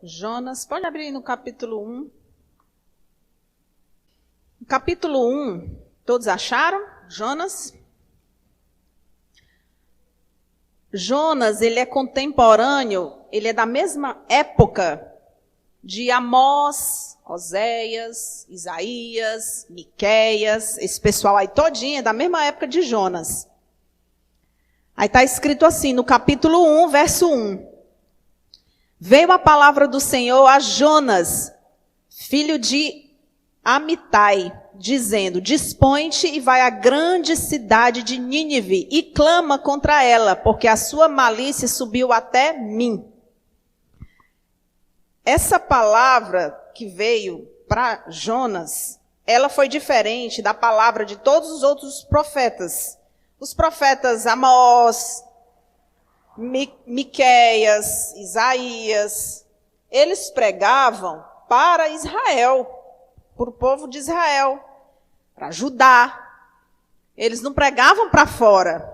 Jonas, pode abrir no capítulo 1. Capítulo 1, todos acharam? Jonas? Jonas, ele é contemporâneo, ele é da mesma época de Amós, Oséias, Isaías, Miqueias, esse pessoal aí todinho é da mesma época de Jonas. Aí está escrito assim, no capítulo 1, verso 1. Veio a palavra do Senhor a Jonas, filho de Amitai, dizendo, dispõe-te e vai à grande cidade de Nínive e clama contra ela, porque a sua malícia subiu até mim. Essa palavra que veio para Jonas, ela foi diferente da palavra de todos os outros profetas. Os profetas Amós, Miqueias, Isaías, eles pregavam para Israel, para o povo de Israel, para Judá. Eles não pregavam para fora.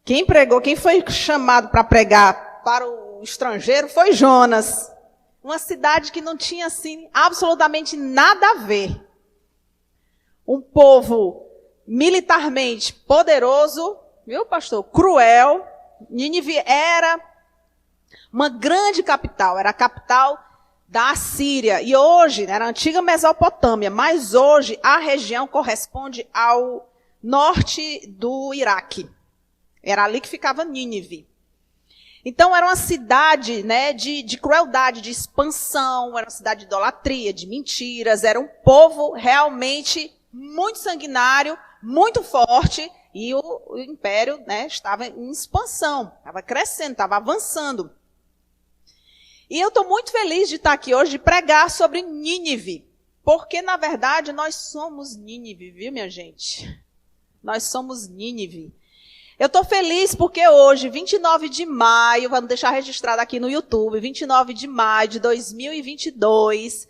Quem pregou, quem foi chamado para pregar para o estrangeiro foi Jonas. Uma cidade que não tinha assim absolutamente nada a ver. Um povo militarmente poderoso, viu, pastor? Cruel. Nínive era uma grande capital, era a capital da Assíria. E hoje, era a antiga Mesopotâmia, mas hoje a região corresponde ao norte do Iraque. Era ali que ficava Nínive. Então era uma cidade, né, de crueldade, de expansão, era uma cidade de idolatria, de mentiras, era um povo realmente muito sanguinário, muito forte, e o império, né, estava em expansão, estava crescendo, estava avançando. E eu estou muito feliz de estar aqui hoje de pregar sobre Nínive, porque na verdade nós somos Nínive, viu, minha gente? Nós somos Nínive. Eu estou feliz porque hoje, 29 de maio, vamos deixar registrado aqui no YouTube, 29 de maio de 2022,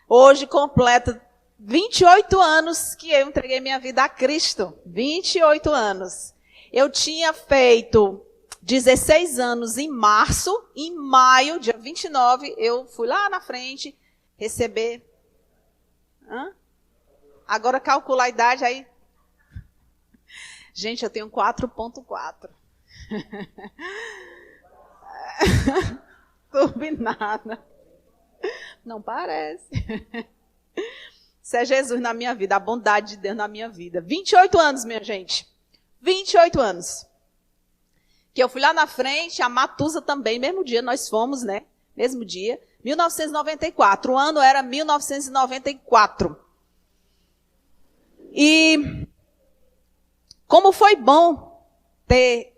hoje completa 28 anos que eu entreguei minha vida a Cristo. 28 anos. Eu tinha feito 16 anos em março, em maio, dia 29, eu fui lá na frente receber. Agora calcula a idade aí. Gente, eu tenho 4.4. Turbinada. Não parece. Isso é Jesus na minha vida, a bondade de Deus na minha vida. 28 anos, minha gente. 28 anos. Que eu fui lá na frente, a Matusa também, mesmo dia nós fomos, né? Mesmo dia. 1994. O ano era 1994. E como foi bom ter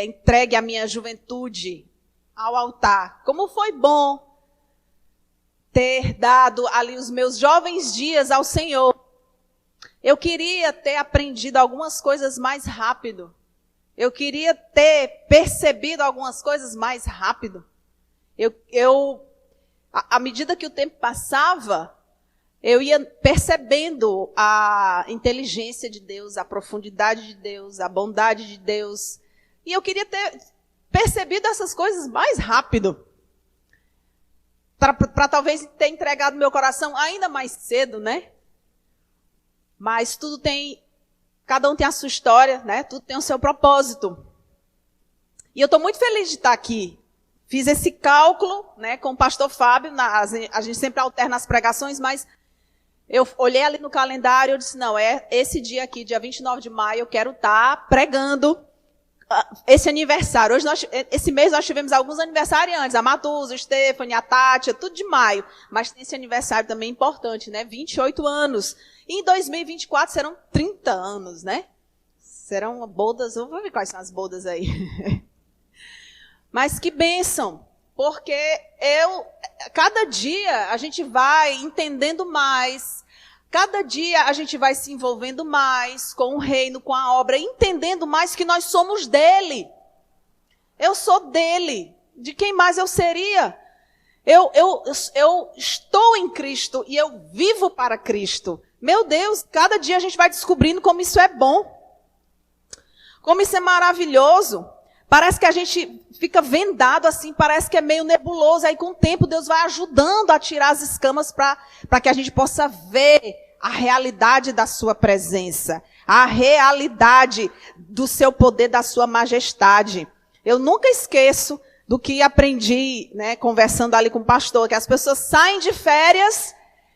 entregue a minha juventude ao altar. Como foi bom ter dado ali os meus jovens dias ao Senhor. Eu queria ter aprendido algumas coisas mais rápido. Eu queria ter percebido algumas coisas mais rápido. À medida que o tempo passava, eu ia percebendo a inteligência de Deus, a profundidade de Deus, a bondade de Deus. E eu queria ter percebido essas coisas mais rápido. Para talvez ter entregado meu coração ainda mais cedo, né? Mas tudo tem, cada um tem a sua história, né? Tudo tem o seu propósito. E eu estou muito feliz de estar aqui. Fiz esse cálculo, né, com o pastor Fábio, a gente sempre alterna as pregações, mas eu olhei ali no calendário e disse, não, é esse dia aqui, dia 29 de maio, eu quero estar pregando esse aniversário. Esse mês nós tivemos alguns aniversariantes, a Matusa, o Stephanie, a Tátia, tudo de maio. Mas tem esse aniversário também importante, né? 28 anos. E em 2024 serão 30 anos, né? Serão bodas, eu vou ver quais são as bodas aí. Mas que bênção, porque cada dia a gente vai entendendo mais. Cada dia a gente vai se envolvendo mais com o reino, com a obra, entendendo mais que nós somos dele. Eu sou dele. De quem mais eu seria? Eu estou em Cristo e eu vivo para Cristo. Meu Deus, cada dia a gente vai descobrindo como isso é bom. Como isso é maravilhoso. Parece que a gente fica vendado assim, parece que é meio nebuloso. Aí com o tempo Deus vai ajudando a tirar as escamas para que a gente possa ver a realidade da sua presença, a realidade do seu poder, da sua majestade. Eu nunca esqueço do que aprendi, né, conversando ali com o pastor, que as pessoas saem de férias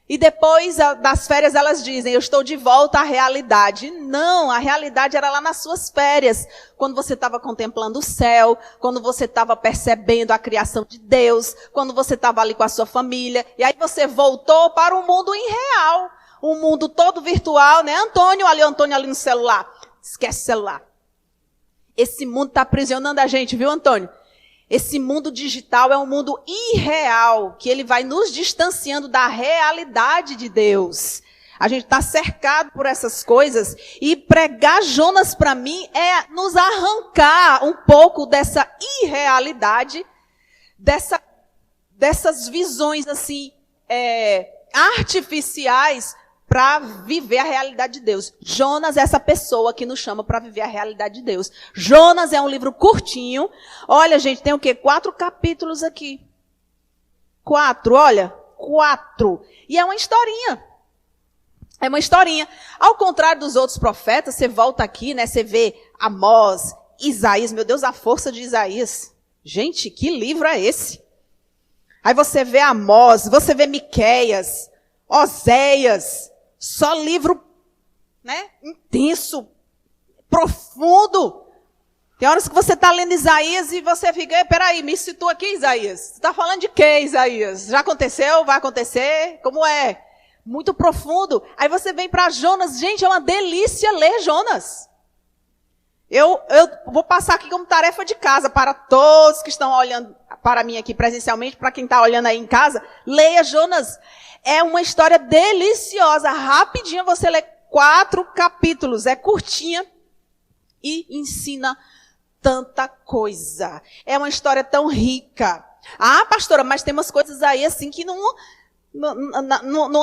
e depois das férias elas dizem, eu estou de volta à realidade. Não, a realidade era lá nas suas férias, quando você estava contemplando o céu, quando você estava percebendo a criação de Deus, quando você estava ali com a sua família, e aí você voltou para um mundo irreal, um mundo todo virtual, né? Antônio ali no celular. Esquece o celular. Esse mundo está aprisionando a gente, viu, Antônio? Esse mundo digital é um mundo irreal, que ele vai nos distanciando da realidade de Deus. A gente está cercado por essas coisas e pregar Jonas para mim é nos arrancar um pouco dessa irrealidade, dessas visões assim artificiais para viver a realidade de Deus. Jonas é essa pessoa que nos chama para viver a realidade de Deus. Jonas é um livro curtinho. Olha, gente, tem o quê? 4 capítulos aqui. 4, olha. 4. E é uma historinha. É uma historinha. Ao contrário dos outros profetas, você volta aqui, né? Você vê Amós, Isaías. Meu Deus, a força de Isaías. Gente, que livro é esse? Aí você vê Amós, você vê Miqueias, Oséias. Só livro, né, intenso, profundo. Tem horas que você está lendo Isaías e você fica, peraí, me situa aqui, Isaías. Você está falando de quê, Isaías? Já aconteceu? Vai acontecer? Como é? Muito profundo. Aí você vem para Jonas. Gente, é uma delícia ler Jonas. Eu vou passar aqui como tarefa de casa para todos que estão olhando para mim aqui presencialmente, para quem está olhando aí em casa, leia Jonas. É uma história deliciosa. Rapidinho você lê 4 capítulos. É curtinha e ensina tanta coisa. É uma história tão rica. Ah, pastora, mas tem umas coisas aí assim que não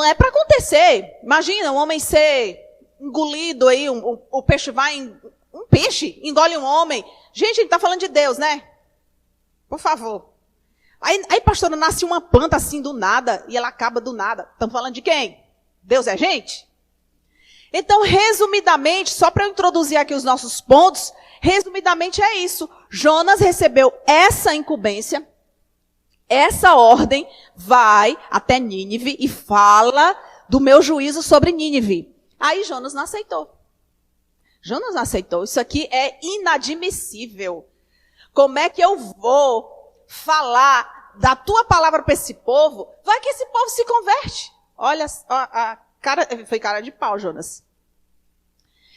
é para acontecer. Imagina um homem ser engolido aí, o peixe vai... Um peixe engole um homem. Gente, a gente está falando de Deus, né? Por favor. Aí, pastora, nasce uma planta assim do nada e ela acaba do nada. Estamos falando de quem? Deus é gente? Então, resumidamente, só para eu introduzir aqui os nossos pontos, resumidamente é isso. Jonas recebeu essa incumbência, essa ordem, vai até Nínive e fala do meu juízo sobre Nínive. Aí Jonas não aceitou. Jonas não aceitou. Isso aqui é inadmissível. Como é que eu vou falar da tua palavra para esse povo? Vai que esse povo se converte. Olha, foi cara de pau, Jonas.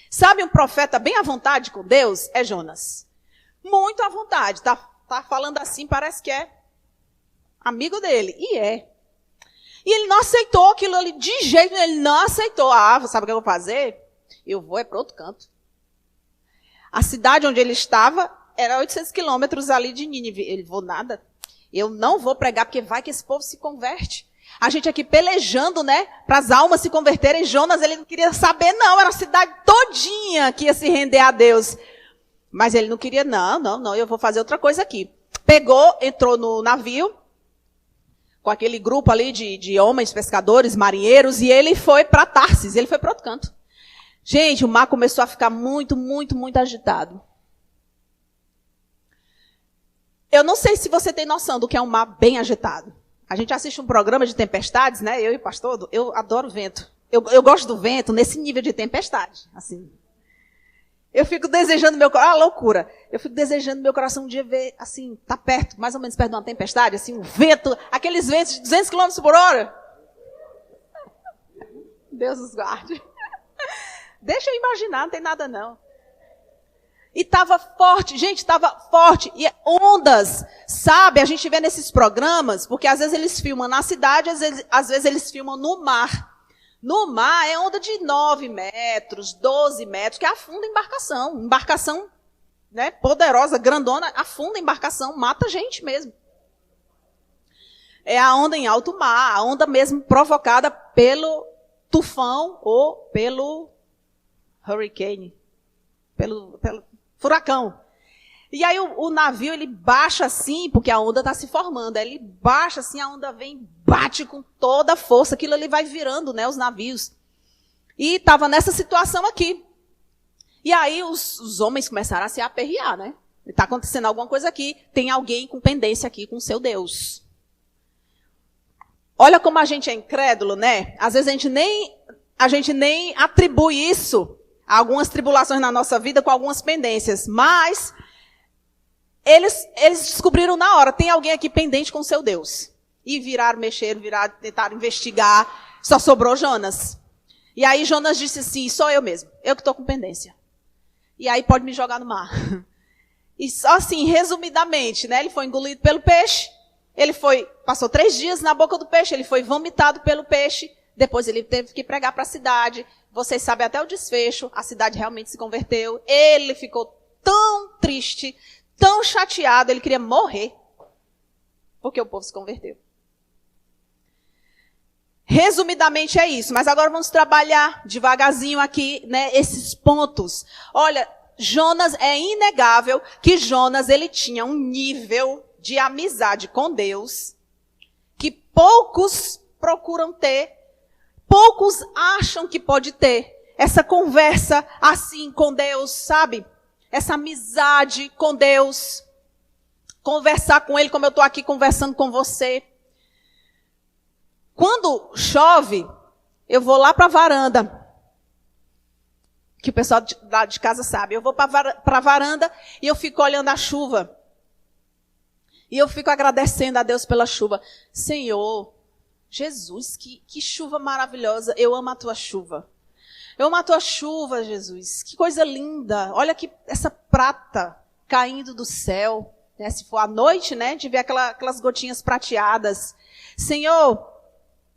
Sabe um profeta bem à vontade com Deus? É Jonas. Muito à vontade. Tá falando assim, parece que é amigo dele. E é. E ele não aceitou aquilo ali de jeito nenhum. Ele não aceitou. Ah, sabe o que eu vou fazer? Eu vou para outro canto. A cidade onde ele estava era 800 quilômetros ali de Nínive. Ele, vou nada. Eu não vou pregar, porque vai que esse povo se converte. A gente aqui pelejando, né, para as almas se converterem. Jonas, ele não queria saber, não. Era a cidade todinha que ia se render a Deus. Mas ele não queria, não, eu vou fazer outra coisa aqui. Pegou, entrou no navio, com aquele grupo ali de homens, pescadores, marinheiros, e ele foi para Tarsis, ele foi para outro canto. Gente, o mar começou a ficar muito, muito, muito agitado. Eu não sei se você tem noção do que é um mar bem agitado. A gente assiste um programa de tempestades, né? Eu e o pastor, eu adoro vento. Eu gosto do vento nesse nível de tempestade. Assim. Eu fico desejando meu coração, loucura. Eu fico desejando meu coração um dia ver, assim, tá perto, mais ou menos perto de uma tempestade, assim, um vento, aqueles ventos de 200 km por hora. Deus nos guarde. Deixa eu imaginar, não tem nada não. E estava forte, gente, estava forte. E ondas, sabe? A gente vê nesses programas, porque às vezes eles filmam na cidade, às vezes eles filmam no mar. No mar é onda de 9 metros, 12 metros, que afunda a embarcação. Embarcação, né, poderosa, grandona, afunda a embarcação, mata gente mesmo. É a onda em alto mar, a onda mesmo provocada pelo tufão ou pelo hurricane, pelo furacão. E aí o navio, ele baixa assim, porque a onda está se formando. Aí ele baixa assim, a onda vem, bate com toda a força. Aquilo ali vai virando, né, os navios. E estava nessa situação aqui. E aí os homens começaram a se aperrear, né? Está acontecendo alguma coisa aqui. Tem alguém com pendência aqui com o seu Deus. Olha como a gente é incrédulo, né? Às vezes a gente nem atribui isso a algumas tribulações na nossa vida com algumas pendências. Mas eles descobriram na hora, tem alguém aqui pendente com o seu Deus. E viraram, tentaram investigar. Só sobrou Jonas. E aí Jonas disse assim, sou eu mesmo, eu que estou com pendência. E aí pode me jogar no mar. E só assim, resumidamente, né? Ele foi engolido pelo peixe. Passou 3 dias na boca do peixe, ele foi vomitado pelo peixe. Depois ele teve que pregar para a cidade. Vocês sabem até o desfecho, a cidade realmente se converteu. Ele ficou tão triste, tão chateado, ele queria morrer. Porque o povo se converteu. Resumidamente é isso, mas agora vamos trabalhar devagarzinho aqui, né, esses pontos. Olha, Jonas, é inegável que Jonas, ele tinha um nível de amizade com Deus que poucos procuram ter, poucos acham que pode ter. Essa conversa assim com Deus, sabe? Essa amizade com Deus. Conversar com Ele como eu estou aqui conversando com você. Quando chove, eu vou lá para a varanda. Que o pessoal lá de casa sabe. Eu vou para a varanda e eu fico olhando a chuva. E eu fico agradecendo a Deus pela chuva. Senhor, Jesus, que chuva maravilhosa. Eu amo a tua chuva. Eu amo a tua chuva, Jesus. Que coisa linda. Olha que essa prata caindo do céu. Né? Se for à noite, né? De ver aquelas gotinhas prateadas. Senhor,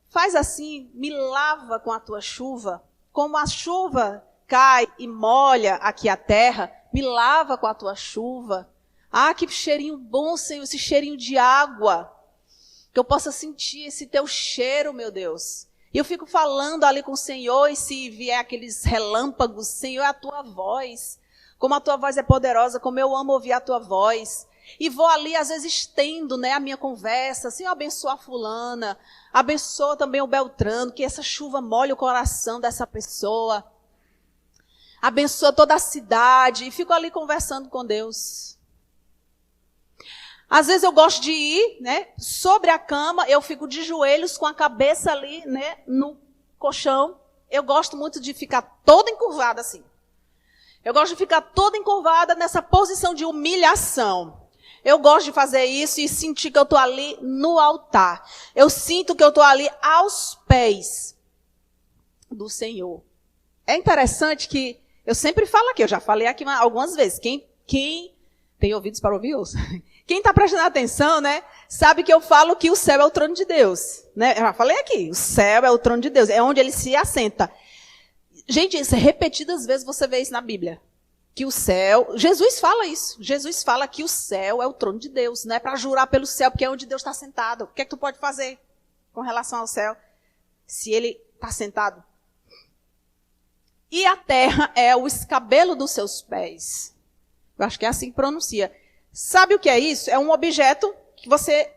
faz assim, me lava com a tua chuva. Como a chuva cai e molha aqui a terra, me lava com a tua chuva. Ah, que cheirinho bom, Senhor, esse cheirinho de água. Que eu possa sentir esse teu cheiro, meu Deus. E eu fico falando ali com o Senhor, e se vier aqueles relâmpagos, Senhor, é a tua voz. Como a tua voz é poderosa, como eu amo ouvir a tua voz. E vou ali, às vezes, estendo, né, a minha conversa. Senhor, abençoa a fulana. Abençoa também o Beltrano, que essa chuva molhe o coração dessa pessoa. Abençoa toda a cidade. E fico ali conversando com Deus. Às vezes eu gosto de ir, né, sobre a cama, eu fico de joelhos com a cabeça ali, né, no colchão. Eu gosto muito de ficar toda encurvada assim. Eu gosto de ficar toda encurvada nessa posição de humilhação. Eu gosto de fazer isso e sentir que eu estou ali no altar. Eu sinto que eu estou ali aos pés do Senhor. É interessante que eu sempre falo aqui, eu já falei aqui algumas vezes. Quem tem ouvidos para ouvir, ouça. Quem está prestando atenção, né, sabe que eu falo que o céu é o trono de Deus. Né? Eu já falei aqui, o céu é o trono de Deus, é onde ele se assenta. Gente, isso, repetidas vezes você vê isso na Bíblia. Que o céu, Jesus fala isso. Jesus fala que o céu é o trono de Deus. Não é para jurar pelo céu, porque é onde Deus está sentado. O que é que tu pode fazer com relação ao céu? Se ele está sentado. E a terra é o escabelo dos seus pés. Eu acho que é assim que pronuncia. Sabe o que é isso? É um objeto que você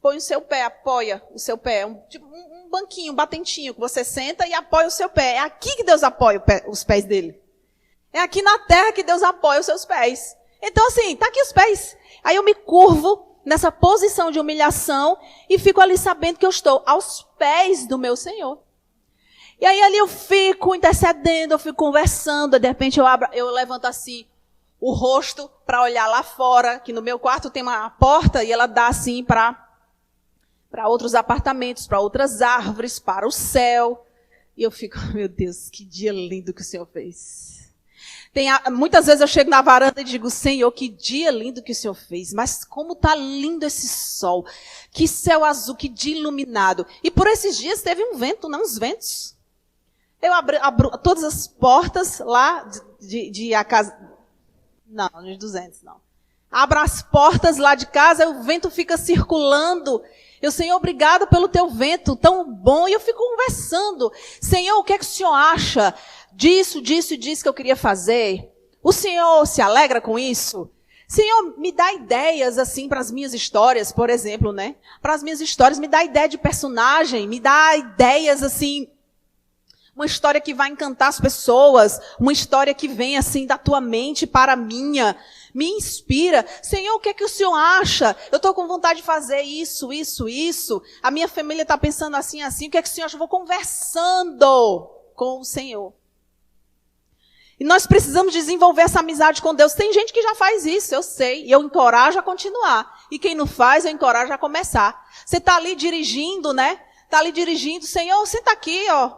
põe o seu pé, apoia o seu pé. Tipo um banquinho, um batentinho, que você senta e apoia o seu pé. É aqui que Deus apoia os pés dele. É aqui na terra que Deus apoia os seus pés. Então assim, tá aqui os pés. Aí eu me curvo nessa posição de humilhação e fico ali sabendo que eu estou aos pés do meu Senhor. E aí ali eu fico intercedendo, eu fico conversando, de repente eu levanto assim o rosto para olhar lá fora, que no meu quarto tem uma porta e ela dá assim para outros apartamentos, para outras árvores, para o céu. E eu fico, meu Deus, que dia lindo que o Senhor fez. Muitas vezes eu chego na varanda e digo, Senhor, que dia lindo que o Senhor fez. Mas como está lindo esse sol. Que céu azul, que dia iluminado. E por esses dias teve um vento, não uns ventos. Eu abro todas as portas lá de a casa. Não, de 200 não. Abro as portas lá de casa e o vento fica circulando. Eu, Senhor, obrigado pelo teu vento tão bom. E eu fico conversando. Senhor, o que é que o Senhor acha disso e disso que eu queria fazer? O Senhor se alegra com isso? Senhor, me dá ideias, assim, para as minhas histórias, por exemplo, né? Para as minhas histórias, me dá ideia de personagem, me dá ideias, assim, uma história que vai encantar as pessoas, uma história que vem, assim, da tua mente para a minha. Me inspira. Senhor, o que é que o Senhor acha? Eu estou com vontade de fazer isso. A minha família está pensando assim. O que é que o Senhor acha? Eu vou conversando com o Senhor. E nós precisamos desenvolver essa amizade com Deus. Tem gente que já faz isso, eu sei. E eu encorajo a continuar. E quem não faz, eu encorajo a começar. Você está ali dirigindo, né? Está ali dirigindo. Senhor, senta aqui, ó,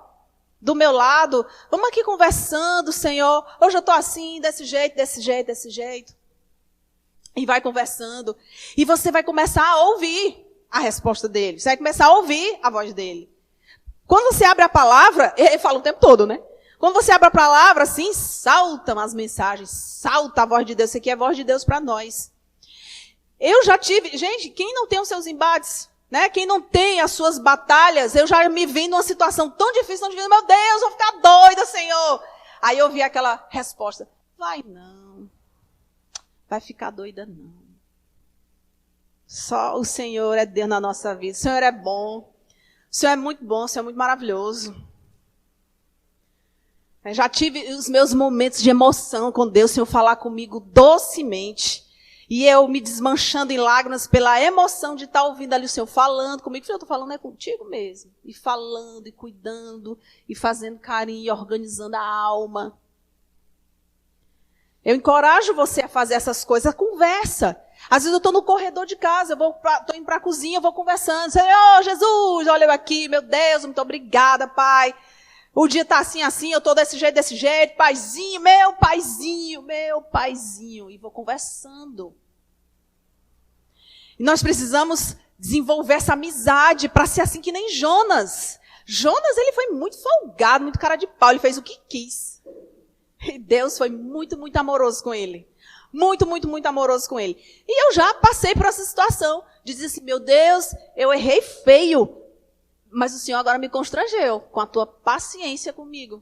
do meu lado. Vamos aqui conversando, Senhor. Hoje eu estou assim, desse jeito. E vai conversando. E você vai começar a ouvir a resposta dele. Você vai começar a ouvir a voz dele. Quando você abre a palavra, ele fala o tempo todo, né? Quando você abre a palavra, assim, saltam as mensagens, salta a voz de Deus. Isso aqui é a voz de Deus para nós. Eu já tive, gente, quem não tem os seus embates, né? Quem não tem as suas batalhas, eu já me vi numa situação tão difícil, meu Deus, vou ficar doida, Senhor. Aí eu vi aquela resposta, vai não, vai ficar doida não. Só o Senhor é Deus na nossa vida, o Senhor é bom, o Senhor é muito bom, o Senhor é muito maravilhoso. Eu já tive os meus momentos de emoção com Deus, o Senhor falar comigo docemente. E eu me desmanchando em lágrimas pela emoção de estar ouvindo ali o Senhor falando comigo. Eu estou falando contigo mesmo. E falando, e cuidando, e fazendo carinho, e organizando a alma. Eu encorajo você a fazer essas coisas, conversa. Às vezes eu estou no corredor de casa, estou indo para a cozinha, eu vou conversando. Senhor, Jesus, olha eu aqui, meu Deus, muito obrigada, Pai. O dia está assim, eu estou desse jeito, paizinho, meu paizinho. E vou conversando. E nós precisamos desenvolver essa amizade para ser assim que nem Jonas. Jonas, ele foi muito folgado, muito cara de pau, ele fez o que quis. E Deus foi muito, muito amoroso com ele. Muito, muito, muito amoroso com ele. E eu já passei por essa situação de dizer assim, meu Deus, eu errei feio. Mas o Senhor agora me constrangeu com a tua paciência comigo,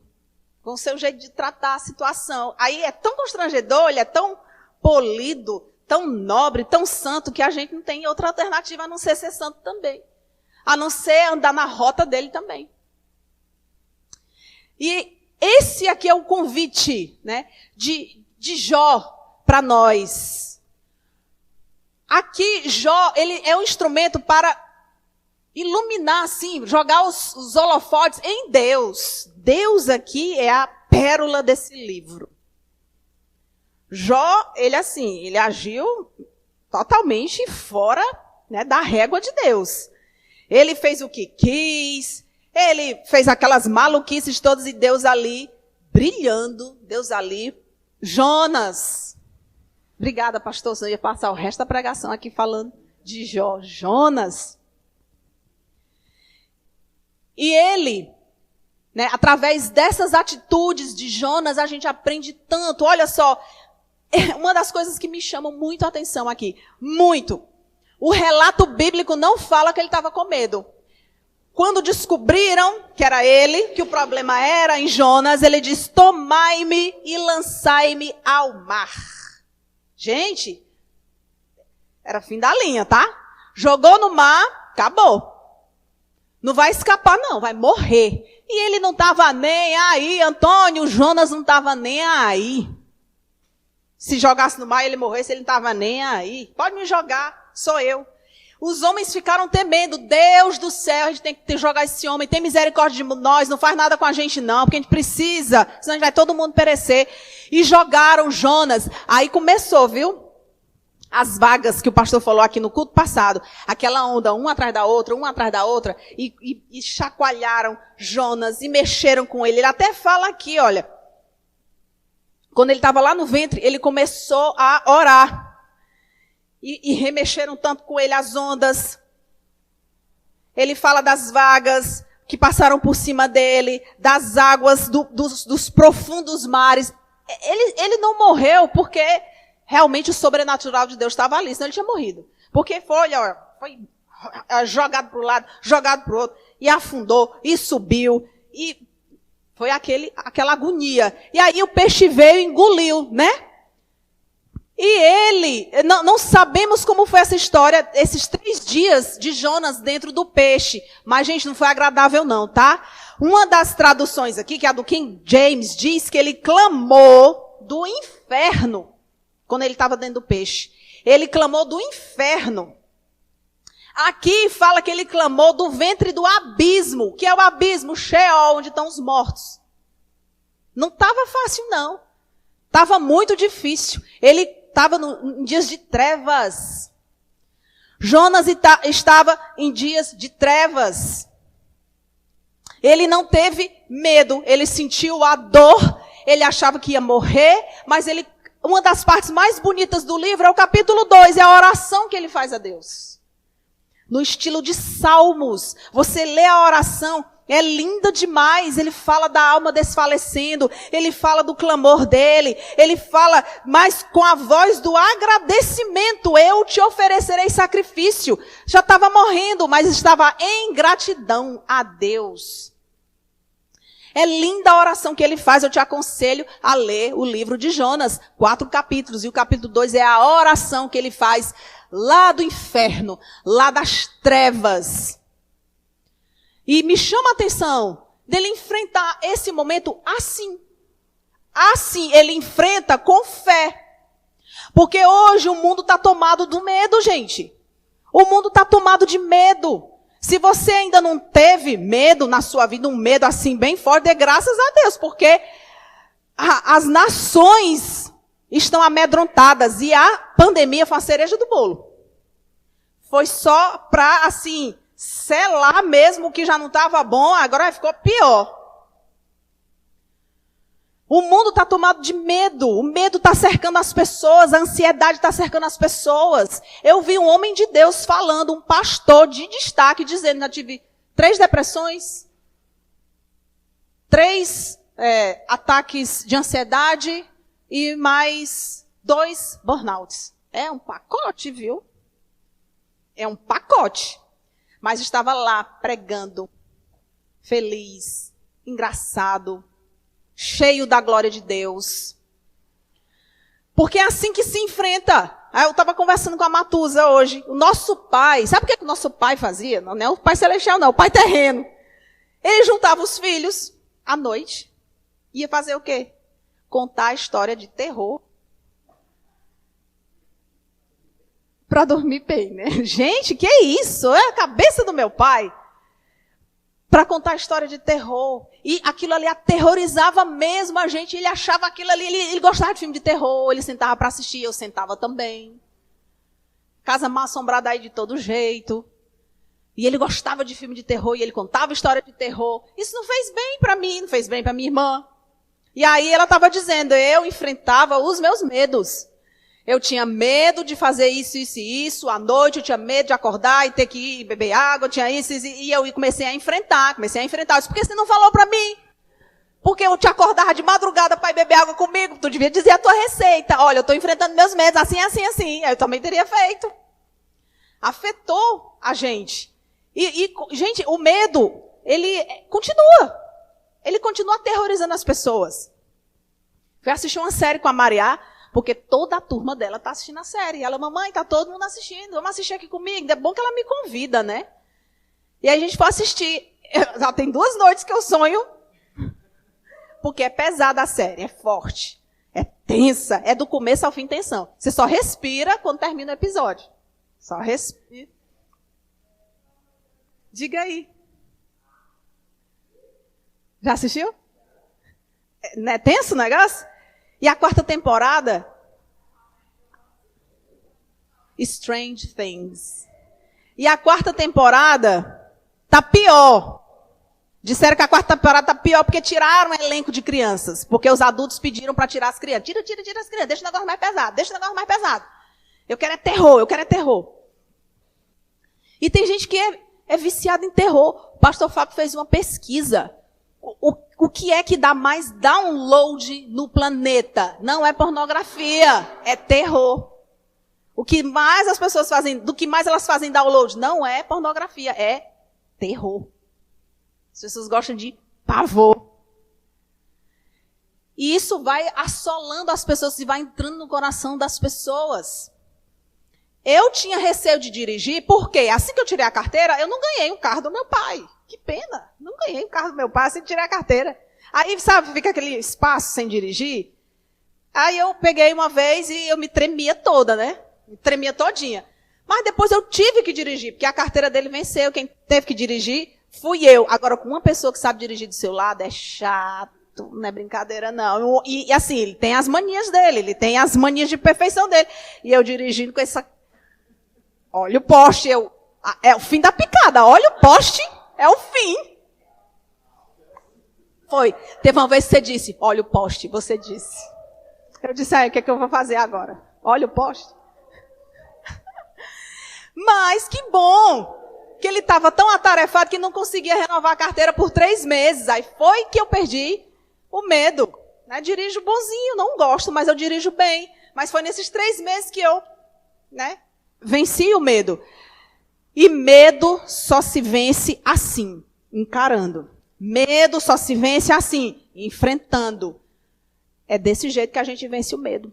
com o seu jeito de tratar a situação. Aí é tão constrangedor, ele é tão polido, tão nobre, tão santo, que a gente não tem outra alternativa a não ser santo também. A não ser andar na rota dele também. E esse aqui é o convite, né, de Jó para nós. Aqui, Jó, ele é um instrumento para iluminar, assim, jogar os holofotes em Deus. Deus aqui é a pérola desse livro. Jó, ele agiu totalmente fora, né, da régua de Deus. Ele fez o que quis, ele fez aquelas maluquices todas e Deus ali brilhando, Deus ali. Jonas, obrigada, pastor, eu ia passar o resto da pregação aqui falando de Jó. Jonas. E ele, né, através dessas atitudes de Jonas, a gente aprende tanto. Olha só, uma das coisas que me chamam muito a atenção aqui, muito. O relato bíblico não fala que ele estava com medo. Quando descobriram que era ele, que o problema era em Jonas, ele diz, tomai-me e lançai-me ao mar. Gente, era fim da linha, tá? Jogou no mar, acabou. Não vai escapar não, vai morrer. E ele não estava nem aí, Antônio, Jonas não estava nem aí. Se jogasse no mar e ele morresse, ele não estava nem aí. Pode me jogar, sou eu. Os homens ficaram temendo, Deus do céu, a gente tem que jogar esse homem, tem misericórdia de nós, não faz nada com a gente não, porque a gente precisa, senão a gente vai todo mundo perecer. E jogaram Jonas, aí começou, viu? As vagas que o pastor falou aqui no culto passado, aquela onda, uma atrás da outra, e chacoalharam Jonas e mexeram com ele. Ele até fala aqui, olha, quando ele estava lá no ventre, ele começou a orar. E remexeram tanto com ele as ondas. Ele fala das vagas que passaram por cima dele, das águas dos profundos mares. Ele não morreu porque realmente o sobrenatural de Deus estava ali, senão ele tinha morrido. Porque foi jogado para um lado, jogado para o outro, e afundou, e subiu, e foi aquela agonia. E aí o peixe veio e engoliu, né? E ele, não sabemos como foi essa história, esses 3 dias de Jonas dentro do peixe. Mas, gente, não foi agradável não, tá? Uma das traduções aqui, que é a do King James, diz que ele clamou do inferno, quando ele estava dentro do peixe. Ele clamou do inferno. Aqui fala que ele clamou do ventre do abismo, que é o abismo, Sheol, onde estão os mortos. Não estava fácil, não. Estava muito difícil. Ele estava em dias de trevas. Jonas estava em dias de trevas. Ele não teve medo, ele sentiu a dor, ele achava que ia morrer, mas uma das partes mais bonitas do livro é o capítulo 2, é a oração que ele faz a Deus. No estilo de Salmos, você lê a oração, é linda demais, ele fala da alma desfalecendo, ele fala do clamor dele, ele fala, mas com a voz do agradecimento, eu te oferecerei sacrifício. Já estava morrendo, mas estava em gratidão a Deus. É linda a oração que ele faz, eu te aconselho a ler o livro de Jonas, 4 capítulos, e o capítulo 2 é a oração que ele faz lá do inferno, lá das trevas. E me chama a atenção dele enfrentar esse momento assim. Assim, ele enfrenta com fé. Porque hoje o mundo está tomado do medo, gente. O mundo está tomado de medo. Se você ainda não teve medo na sua vida, um medo assim bem forte, dê graças a Deus. Porque as nações estão amedrontadas. E a pandemia foi a cereja do bolo. Foi só para, assim, selar mesmo o que já não estava bom, agora ficou pior. O mundo está tomado de medo, o medo está cercando as pessoas, a ansiedade está cercando as pessoas. Eu vi um homem de Deus falando, um pastor de destaque, dizendo, já tive 3 depressões, 3 ataques de ansiedade e mais 2 burnouts. É um pacote, viu? É um pacote. Mas estava lá pregando, feliz, engraçado, cheio da glória de Deus. Porque é assim que se enfrenta. Eu estava conversando com a Matusa hoje. O nosso pai, sabe o que o nosso pai fazia? Não é o pai celestial, não, o pai terreno. Ele juntava os filhos à noite. Ia fazer o quê? Contar a história de terror. Para dormir bem, né? Gente, que é isso? É a cabeça do meu pai. Para contar a história de terror. E aquilo ali aterrorizava mesmo a gente. Ele achava aquilo ali, ele gostava de filme de terror, ele sentava para assistir, eu sentava também. Casa mal assombrada aí de todo jeito. E ele gostava de filme de terror, e ele contava história de terror. Isso não fez bem para mim, não fez bem para minha irmã. E aí ela estava dizendo, eu enfrentava os meus medos. Eu tinha medo de fazer isso, isso e isso. À noite eu tinha medo de acordar e ter que ir beber água. Eu tinha isso, e eu comecei a enfrentar. Eu disse, por que você não falou para mim? Porque eu te acordava de madrugada para ir beber água comigo. Tu devia dizer a tua receita. Olha, eu estou enfrentando meus medos assim, assim, assim. Eu também teria feito. Afetou a gente. Gente, o medo, ele continua. Ele continua aterrorizando as pessoas. Fui assistir uma série com a Mariá. Porque toda a turma dela está assistindo a série. Ela, mamãe, está todo mundo assistindo. Vamos assistir aqui comigo. É bom que ela me convida, né? E aí a gente foi assistir. Já tem 2 noites que eu sonho. Porque é pesada a série, é forte. É tensa. É do começo ao fim tensão. Você só respira quando termina o episódio. Só respira. Diga aí. Já assistiu? Não é tenso o negócio? E a 4ª temporada, Strange Things. E a 4ª temporada tá pior. Disseram que a 4ª temporada tá pior porque tiraram o elenco de crianças. Porque os adultos pediram para tirar as crianças. Tira as crianças, deixa o negócio mais pesado, Eu quero é terror. E tem gente que é viciada em terror. O pastor Fábio fez uma pesquisa. O que é que dá mais download no planeta? Não é pornografia, é terror. O que mais as pessoas fazem, do que mais elas fazem download? Não é pornografia, é terror. As pessoas gostam de pavor. E isso vai assolando as pessoas e vai entrando no coração das pessoas. Eu tinha receio de dirigir, porque assim que eu tirei a carteira, eu não ganhei um carro do meu pai. Que pena, não ganhei um carro do meu pai assim que tirei a carteira. Aí, sabe, fica aquele espaço sem dirigir. Aí eu peguei uma vez e eu me tremia toda, né? Me tremia todinha. Mas depois eu tive que dirigir, porque a carteira dele venceu. Quem teve que dirigir fui eu. Agora, com uma pessoa que sabe dirigir do seu lado, é chato. Não é brincadeira, não. E assim, ele tem as manias dele, ele tem as manias de perfeição dele. E eu dirigindo com essa... Olha o poste, é o fim da picada. Olha o poste, é o fim. Foi. Teve uma vez que você disse, olha o poste, você disse. Eu disse, o que é que eu vou fazer agora? Olha o poste. Mas que bom que ele estava tão atarefado que não conseguia renovar a carteira por 3 meses. Aí foi que eu perdi o medo. Né? Dirijo bonzinho, não gosto, mas eu dirijo bem. Mas foi nesses 3 meses que eu venci o medo. E medo só se vence assim, encarando. Medo só se vence assim, enfrentando. É desse jeito que a gente vence o medo.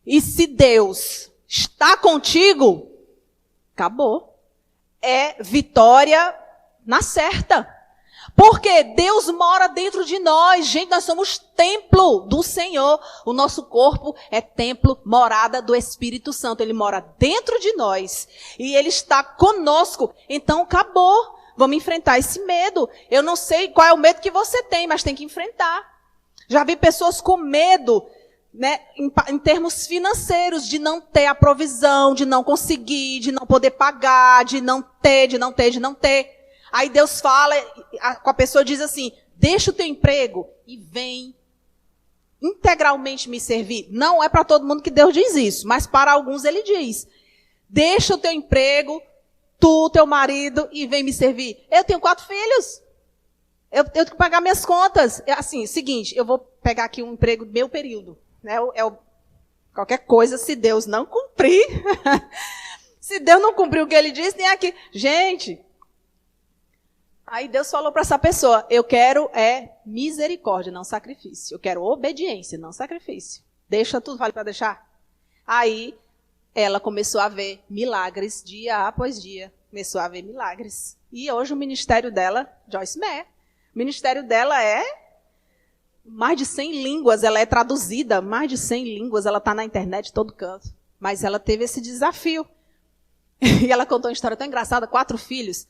E se Deus está contigo, acabou. É vitória na certa. Porque Deus mora dentro de nós. Gente, nós somos templo do Senhor. O nosso corpo é templo, morada do Espírito Santo. Ele mora dentro de nós. E Ele está conosco. Então, acabou. Vamos enfrentar esse medo. Eu não sei qual é o medo que você tem, mas tem que enfrentar. Já vi pessoas com medo, né, em termos financeiros, de não ter a provisão, de não conseguir, de não poder pagar, de não ter. Aí Deus fala com a pessoa, diz assim, deixa o teu emprego e vem integralmente me servir. Não é para todo mundo que Deus diz isso, mas para alguns Ele diz, deixa o teu emprego, tu, teu marido, e vem me servir. Eu tenho 4 filhos. Eu tenho que pagar minhas contas. Assim, seguinte, eu vou pegar aqui um emprego meu período. Né? Qualquer coisa, se Deus não cumprir, se Deus não cumprir o que Ele disse, tem aqui. Gente, aí Deus falou para essa pessoa, eu quero misericórdia, não sacrifício. Eu quero obediência, não sacrifício. Deixa tudo, vale para deixar? Aí ela começou a ver milagres, dia após dia. Começou a ver milagres. E hoje o ministério dela, Joyce Meyer, o ministério dela é mais de 100 línguas, ela é traduzida, mais de 100 línguas, ela está na internet de todo canto. Mas ela teve esse desafio. E ela contou uma história tão engraçada, 4 filhos.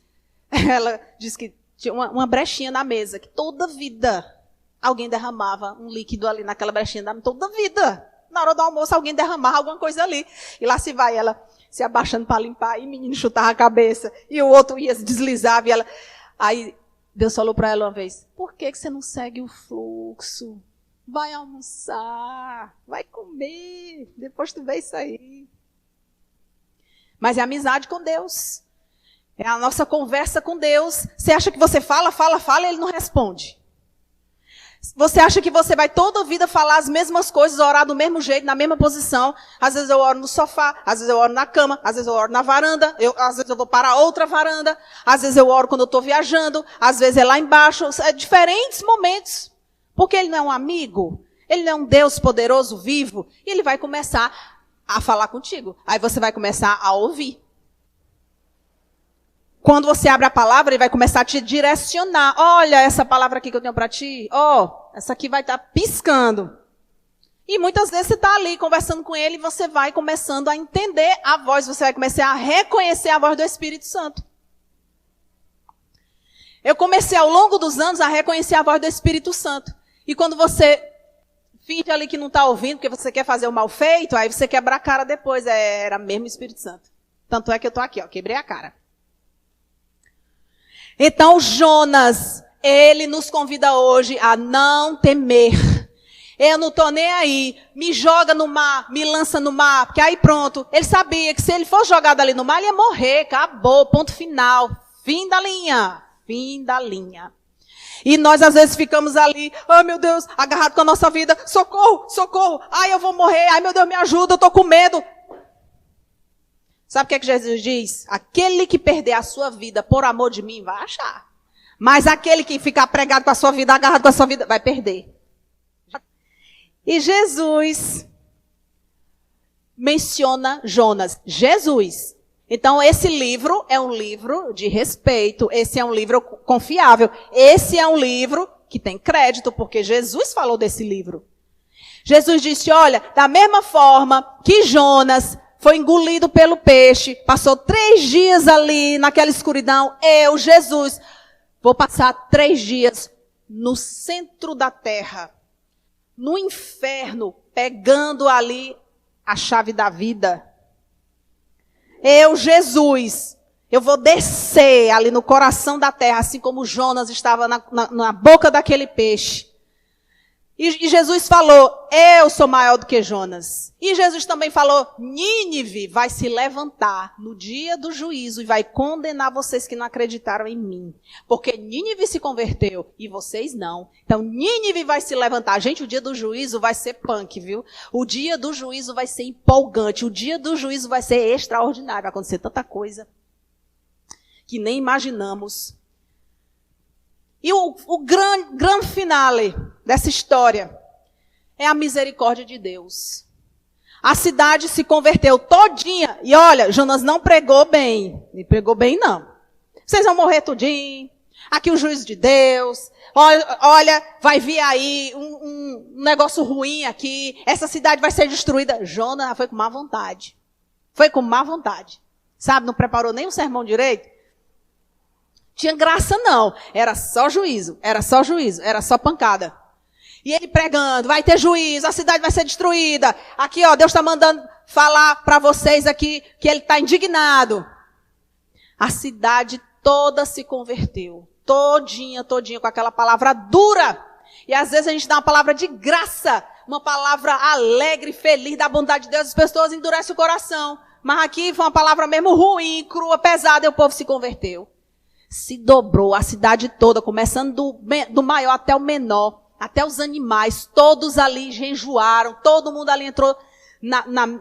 Ela disse que tinha uma brechinha na mesa, que toda vida alguém derramava um líquido ali naquela brechinha, toda vida. Na hora do almoço alguém derramava alguma coisa ali. E lá se vai ela se abaixando para limpar, e o menino chutava a cabeça, e o outro ia se deslizava, e ela... Aí Deus falou para ela uma vez, por que você não segue o fluxo? Vai almoçar, vai comer, depois tu vê isso aí. Mas é amizade com Deus. É a nossa conversa com Deus. Você acha que você fala, e Ele não responde. Você acha que você vai toda a vida falar as mesmas coisas, orar do mesmo jeito, na mesma posição. Às vezes eu oro no sofá, às vezes eu oro na cama, às vezes eu oro na varanda, às vezes eu vou para outra varanda, às vezes eu oro quando eu estou viajando, às vezes é lá embaixo, diferentes momentos. Porque Ele não é um amigo, Ele não é um Deus poderoso, vivo, e Ele vai começar a falar contigo. Aí você vai começar a ouvir. Quando você abre a palavra, Ele vai começar a te direcionar. Olha essa palavra aqui que eu tenho para ti. Essa aqui vai estar piscando. E muitas vezes você está ali conversando com Ele e você vai começando a entender a voz. Você vai começar a reconhecer a voz do Espírito Santo. Eu comecei ao longo dos anos a reconhecer a voz do Espírito Santo. E quando você finge ali que não está ouvindo, porque você quer fazer o mal feito, aí você quebra a cara depois. Era mesmo o Espírito Santo. Tanto é que eu estou aqui, quebrei a cara. Então Jonas, ele nos convida hoje a não temer. Eu não estou nem aí, me joga no mar, me lança no mar, porque aí pronto. Ele sabia que se ele fosse jogado ali no mar, ele ia morrer, acabou, ponto final, fim da linha. E nós às vezes ficamos ali, ai meu Deus, agarrado com a nossa vida, socorro, ai eu vou morrer, ai meu Deus me ajuda, eu estou com medo. Sabe o que é que Jesus diz? Aquele que perder a sua vida por amor de mim vai achar. Mas aquele que ficar pregado com a sua vida, agarrado com a sua vida, vai perder. E Jesus menciona Jonas. Jesus. Então, esse livro é um livro de respeito. Esse é um livro confiável. Esse é um livro que tem crédito, porque Jesus falou desse livro. Jesus disse, olha, da mesma forma que Jonas foi engolido pelo peixe, passou 3 dias ali naquela escuridão, eu, Jesus, vou passar 3 dias no centro da terra, no inferno, pegando ali a chave da vida. Eu, Jesus, eu vou descer ali no coração da terra, assim como Jonas estava na boca daquele peixe. E Jesus falou, eu sou maior do que Jonas. E Jesus também falou, Nínive vai se levantar no dia do juízo e vai condenar vocês que não acreditaram em mim. Porque Nínive se converteu e vocês não. Então Nínive vai se levantar. Gente, o dia do juízo vai ser punk, viu? O dia do juízo vai ser empolgante. O dia do juízo vai ser extraordinário. Vai acontecer tanta coisa que nem imaginamos. E o grande finale dessa história é a misericórdia de Deus. A cidade se converteu todinha. E olha, Jonas não pregou bem. Não pregou bem, não. Vocês vão morrer tudinho. Aqui o juízo de Deus. Olha, vai vir aí um negócio ruim aqui. Essa cidade vai ser destruída. Jonas foi com má vontade. Foi com má vontade. Sabe, não preparou nem o sermão direito. Tinha graça não, era só juízo, era só pancada. E ele pregando, vai ter juízo, a cidade vai ser destruída. Aqui ó, Deus está mandando falar para vocês aqui que ele está indignado. A cidade toda se converteu, todinha com aquela palavra dura. E às vezes a gente dá uma palavra de graça, uma palavra alegre, feliz, da bondade de Deus, as pessoas endurecem o coração. Mas aqui foi uma palavra mesmo ruim, crua, pesada, e o povo se converteu. Se dobrou a cidade toda, começando do maior até o menor, até os animais, todos ali jejuaram, todo mundo ali entrou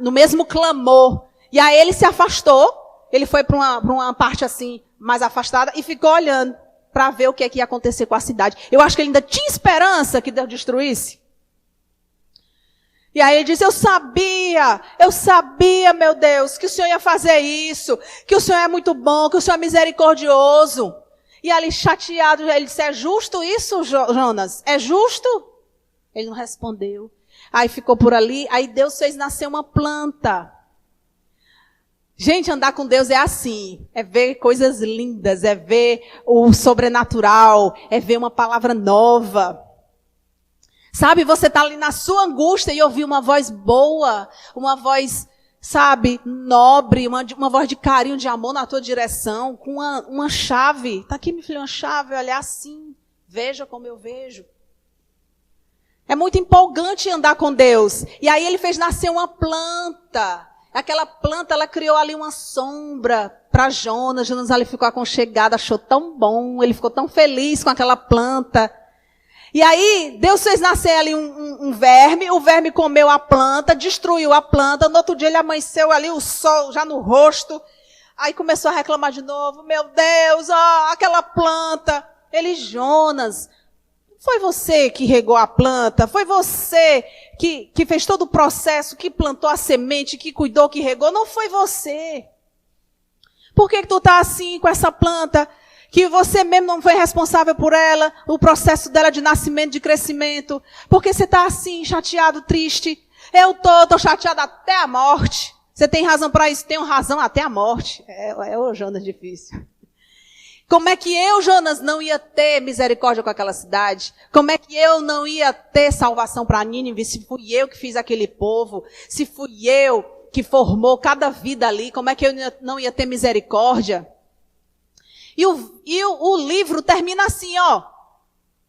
no mesmo clamor. E aí ele se afastou, ele foi para uma parte assim, mais afastada, e ficou olhando para ver o que ia acontecer com a cidade. Eu acho que ele ainda tinha esperança que Deus destruísse. E aí ele disse, eu sabia, meu Deus, que o Senhor ia fazer isso, que o Senhor é muito bom, que o Senhor é misericordioso. E ali chateado, ele disse, é justo isso, Jonas? É justo? Ele não respondeu. Aí ficou por ali, aí Deus fez nascer uma planta. Gente, andar com Deus é assim, é ver coisas lindas, é ver o sobrenatural, é ver uma palavra nova. Sabe, você está ali na sua angústia e ouvir uma voz boa, uma voz, sabe, nobre, uma voz de carinho, de amor na tua direção, com uma chave. Está aqui, meu filho, uma chave, olha assim, veja como eu vejo. É muito empolgante andar com Deus. E aí ele fez nascer uma planta. Aquela planta, ela criou ali uma sombra para Jonas. Jonas ali ficou aconchegado, achou tão bom, ele ficou tão feliz com aquela planta. E aí, Deus fez nascer ali um verme, o verme comeu a planta, destruiu a planta, no outro dia ele amanheceu ali, o sol já no rosto, aí começou a reclamar de novo, meu Deus, aquela planta. Ele, Jonas, foi você que regou a planta, foi você que fez todo o processo, que plantou a semente, que cuidou, que regou, não foi você. Por que tu tá assim com essa planta? Que você mesmo não foi responsável por ela, o processo dela de nascimento, de crescimento. Porque você está assim, chateado, triste. Eu tô chateado até a morte. Você tem razão para isso? Tenho razão até a morte. O Jonas difícil. Como é que eu, Jonas, não ia ter misericórdia com aquela cidade? Como é que eu não ia ter salvação para Nínive se fui eu que fiz aquele povo? Se fui eu que formou cada vida ali, como é que eu não ia ter misericórdia? E o livro termina assim, ó,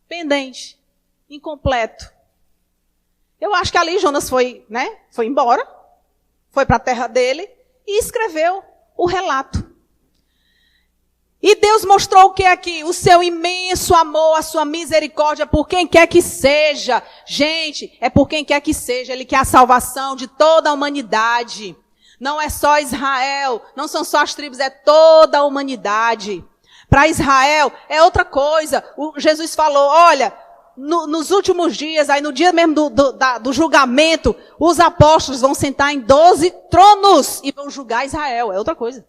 pendente, incompleto. Eu acho que ali Jonas foi embora, foi para a terra dele e escreveu o relato. E Deus mostrou o que aqui? O seu imenso amor, a sua misericórdia por quem quer que seja. Gente, é por quem quer que seja. Ele quer a salvação de toda a humanidade. Não é só Israel, não são só as tribos, é toda a humanidade. para Israel é outra coisa. Jesus falou, olha, nos últimos dias, aí no dia mesmo do julgamento, os apóstolos vão sentar em 12 tronos e vão julgar Israel. É outra coisa.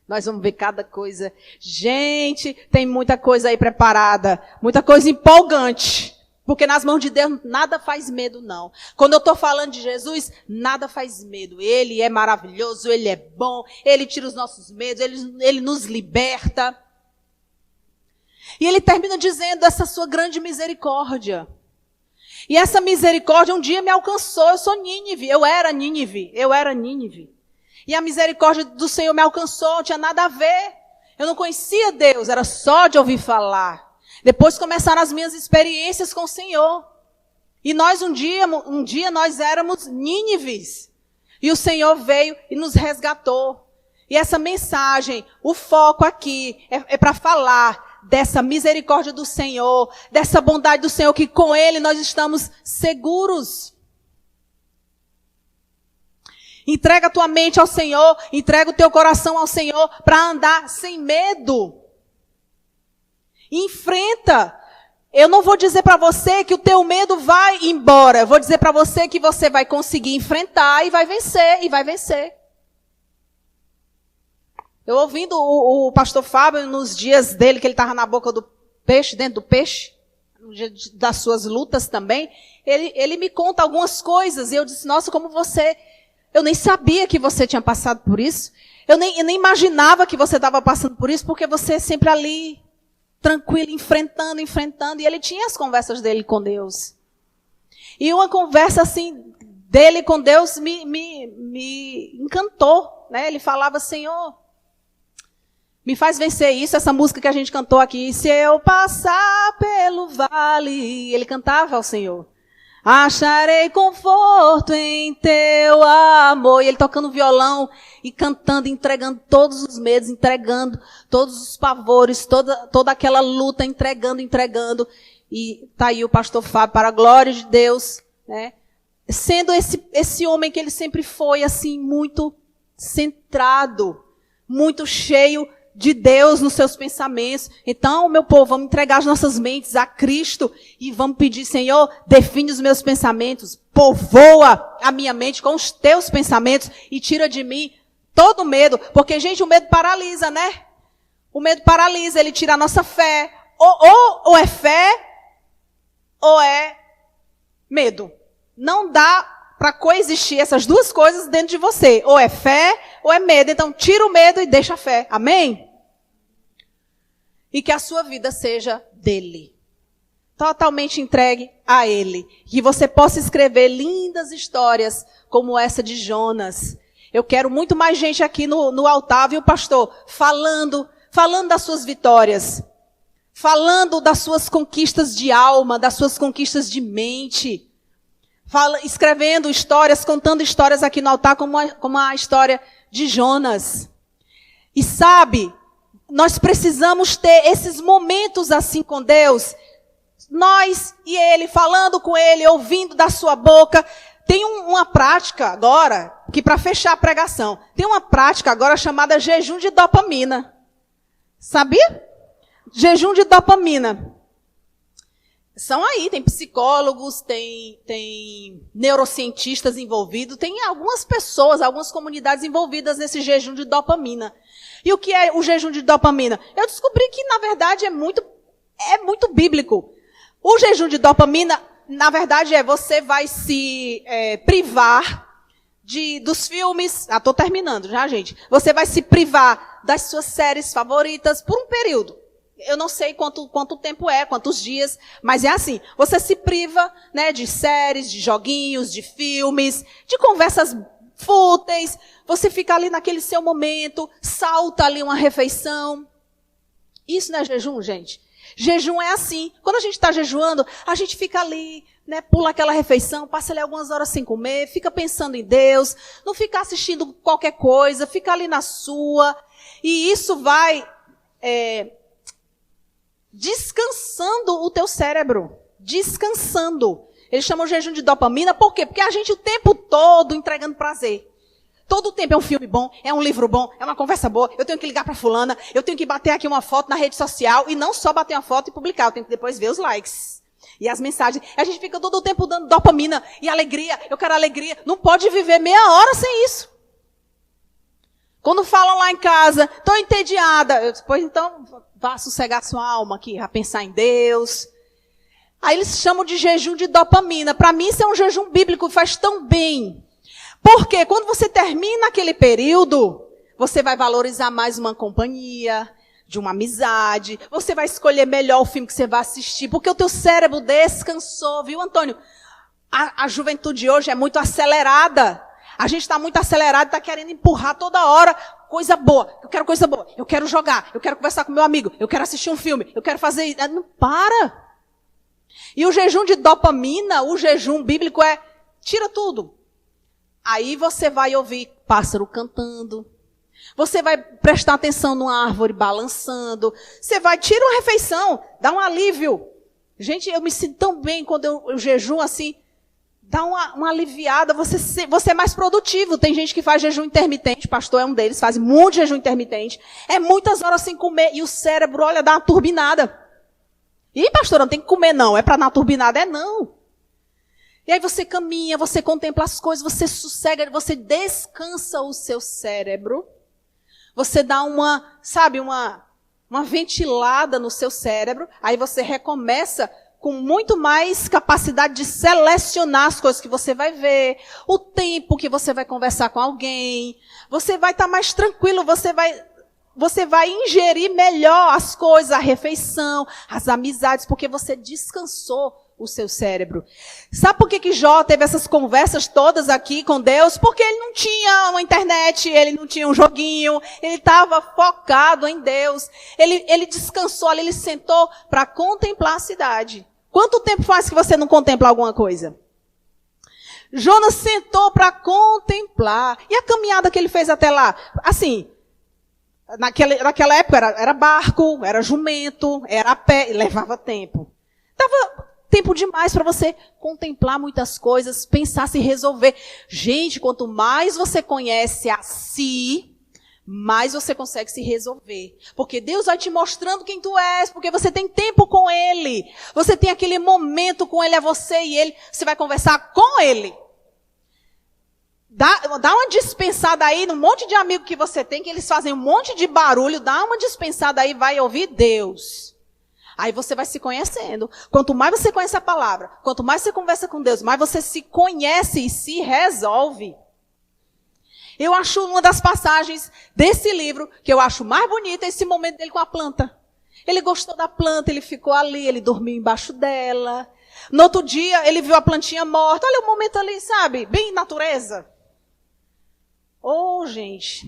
Nós vamos ver cada coisa. Gente, tem muita coisa aí preparada. Muita coisa empolgante. Porque nas mãos de Deus nada faz medo, não. Quando eu estou falando de Jesus, nada faz medo. Ele é maravilhoso, Ele é bom, Ele tira os nossos medos, Ele nos liberta. E Ele termina dizendo essa sua grande misericórdia. E essa misericórdia um dia me alcançou. Eu sou Nínive, eu era Nínive. E a misericórdia do Senhor me alcançou, não tinha nada a ver. Eu não conhecia Deus, era só de ouvir falar. Depois começaram as minhas experiências com o Senhor. E nós um dia nós éramos Nínives. E o Senhor veio e nos resgatou. E essa mensagem, o foco aqui é para falar dessa misericórdia do Senhor, dessa bondade do Senhor, que com Ele nós estamos seguros. Entrega a tua mente ao Senhor, entrega o teu coração ao Senhor para andar sem medo. Enfrenta. Eu não vou dizer para você que o teu medo vai embora. Eu vou dizer para você que você vai conseguir enfrentar e vai vencer. Eu ouvindo o pastor Fábio nos dias dele, que ele estava na boca do peixe, dentro do peixe, no dia das suas lutas também, ele me conta algumas coisas e eu disse, nossa, como você... Eu nem sabia que você tinha passado por isso. Eu nem imaginava que você estava passando por isso, porque você sempre ali, tranquilo, enfrentando. E ele tinha as conversas dele com Deus. E uma conversa assim, dele com Deus me encantou. Né? Ele falava, Senhor, me faz vencer isso, essa música que a gente cantou aqui. Se eu passar pelo vale, ele cantava ao Senhor. Acharei conforto em teu amor. E ele tocando violão e cantando, entregando todos os medos, entregando todos os pavores, toda aquela luta, entregando. E tá aí o pastor Fábio, para a glória de Deus, né? Sendo esse homem que ele sempre foi, assim, muito centrado, muito cheio de Deus nos seus pensamentos. Então, meu povo, vamos entregar as nossas mentes a Cristo e vamos pedir, Senhor, define os meus pensamentos, povoa a minha mente com os teus pensamentos e tira de mim todo medo. Porque, gente, o medo paralisa, né? O medo paralisa, ele tira a nossa fé. Ou é fé, ou é medo. Não dá para coexistir essas duas coisas dentro de você. Ou é fé, ou é medo. Então, tira o medo e deixa a fé. Amém? E que a sua vida seja dele. Totalmente entregue a ele. Que você possa escrever lindas histórias como essa de Jonas. Eu quero muito mais gente aqui no altar, viu, pastor? Falando das suas vitórias. Falando das suas conquistas de alma, das suas conquistas de mente. Escrevendo histórias, contando histórias aqui no altar, como a história de Jonas. E sabe, nós precisamos ter esses momentos assim com Deus. Nós e Ele, falando com Ele, ouvindo da sua boca. Tem uma prática agora, que para fechar a pregação, tem uma prática agora chamada jejum de dopamina. Sabia? Jejum de dopamina. São aí, tem psicólogos, tem neurocientistas envolvidos, tem algumas pessoas, algumas comunidades envolvidas nesse jejum de dopamina. E o que é o jejum de dopamina? Eu descobri que, na verdade, é muito bíblico. O jejum de dopamina, na verdade, você vai se privar dos filmes. Estou terminando já, gente. Você vai se privar das suas séries favoritas por um período. Eu não sei quanto tempo quantos dias, mas é assim, você se priva, né, de séries, de joguinhos, de filmes, de conversas fúteis, você fica ali naquele seu momento, salta ali uma refeição. Isso não é jejum, gente? Jejum é assim, quando a gente está jejuando, a gente fica ali, né, pula aquela refeição, passa ali algumas horas sem comer, fica pensando em Deus, não fica assistindo qualquer coisa, fica ali na sua, e isso vai... descansando o teu cérebro. Descansando. Eles chamam de jejum de dopamina, por quê? Porque a gente o tempo todo entregando prazer. Todo o tempo é um filme bom, é um livro bom, é uma conversa boa. Eu tenho que ligar para fulana, eu tenho que bater aqui uma foto na rede social. E não só bater uma foto e publicar, eu tenho que depois ver os likes. E as mensagens. A gente fica todo o tempo dando dopamina e alegria. Eu quero alegria. Não pode viver meia hora sem isso. Quando falam lá em casa, estou entediada. Eu disse, pois então, vá sossegar sua alma aqui, a pensar em Deus. Aí eles chamam de jejum de dopamina. Para mim isso é um jejum bíblico, faz tão bem. Porque quando você termina aquele período, você vai valorizar mais uma companhia, de uma amizade. Você vai escolher melhor o filme que você vai assistir, porque o teu cérebro descansou, viu, Antônio? A juventude hoje é muito acelerada. A gente está muito acelerado, está querendo empurrar toda hora coisa boa. Eu quero coisa boa, eu quero jogar, eu quero conversar com meu amigo, eu quero assistir um filme, eu quero fazer isso. Não para. E o jejum de dopamina, o jejum bíblico é, tira tudo. Aí você vai ouvir pássaro cantando. Você vai prestar atenção numa árvore balançando. Você vai, tira uma refeição, dá um alívio. Gente, eu me sinto tão bem quando eu jejum assim. Dá uma aliviada, você é mais produtivo. Tem gente que faz jejum intermitente, pastor é um deles, faz muito jejum intermitente. É muitas horas sem comer e o cérebro, olha, dá uma turbinada. Ih, pastor, não tem que comer não, é para dar uma turbinada? É não. E aí você caminha, você contempla as coisas, você sossega, você descansa o seu cérebro. Você dá uma ventilada no seu cérebro, aí você recomeça com muito mais capacidade de selecionar as coisas que você vai ver, o tempo que você vai conversar com alguém, você vai estar mais tranquilo, você vai ingerir melhor as coisas, a refeição, as amizades, porque você descansou o seu cérebro. Sabe por que Jó teve essas conversas todas aqui com Deus? Porque ele não tinha uma internet, ele não tinha um joguinho, ele estava focado em Deus. Ele descansou ali, ele sentou para contemplar a cidade. Quanto tempo faz que você não contempla alguma coisa? Jonas sentou para contemplar. E a caminhada que ele fez até lá? Assim, naquela época era barco, era jumento, era a pé, levava tempo. Dava tempo demais para você contemplar muitas coisas, pensar, se resolver. Gente, quanto mais você conhece a si, mais você consegue se resolver. Porque Deus vai te mostrando quem tu és, porque você tem tempo com Ele. Você tem aquele momento com Ele, é você e Ele. Você vai conversar com Ele. Dá uma dispensada aí no monte de amigo que você tem, que eles fazem um monte de barulho. Dá uma dispensada aí, vai ouvir Deus. Aí você vai se conhecendo. Quanto mais você conhece a palavra, quanto mais você conversa com Deus, mais você se conhece e se resolve. Eu acho uma das passagens desse livro que eu acho mais bonita esse momento dele com a planta. Ele gostou da planta, ele ficou ali, ele dormiu embaixo dela. No outro dia, ele viu a plantinha morta. Olha o momento ali, sabe? Bem natureza. Oh, gente,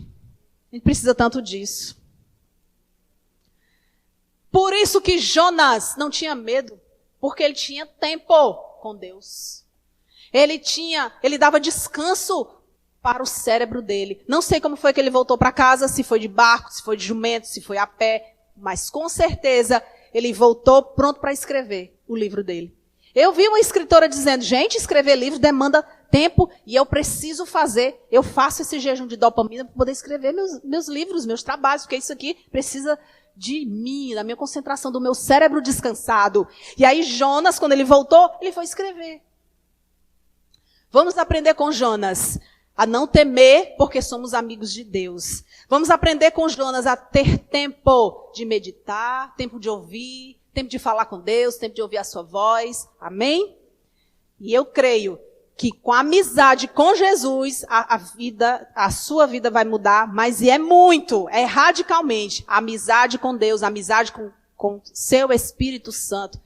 a gente precisa tanto disso. Por isso que Jonas não tinha medo, porque ele tinha tempo com Deus. Ele dava descanso para o cérebro dele. Não sei como foi que ele voltou para casa, se foi de barco, se foi de jumento, se foi a pé, mas com certeza ele voltou pronto para escrever o livro dele. Eu vi uma escritora dizendo, gente, escrever livro demanda tempo e eu preciso fazer, eu faço esse jejum de dopamina para poder escrever meus livros, meus trabalhos, porque isso aqui precisa de mim, da minha concentração, do meu cérebro descansado. E aí Jonas, quando ele voltou, ele foi escrever. Vamos aprender com Jonas a não temer, porque somos amigos de Deus. Vamos aprender com Jonas a ter tempo de meditar, tempo de ouvir, tempo de falar com Deus, tempo de ouvir a sua voz. Amém? E eu creio que com a amizade com Jesus, a sua vida vai mudar, mas é radicalmente. A amizade com Deus, a amizade com seu Espírito Santo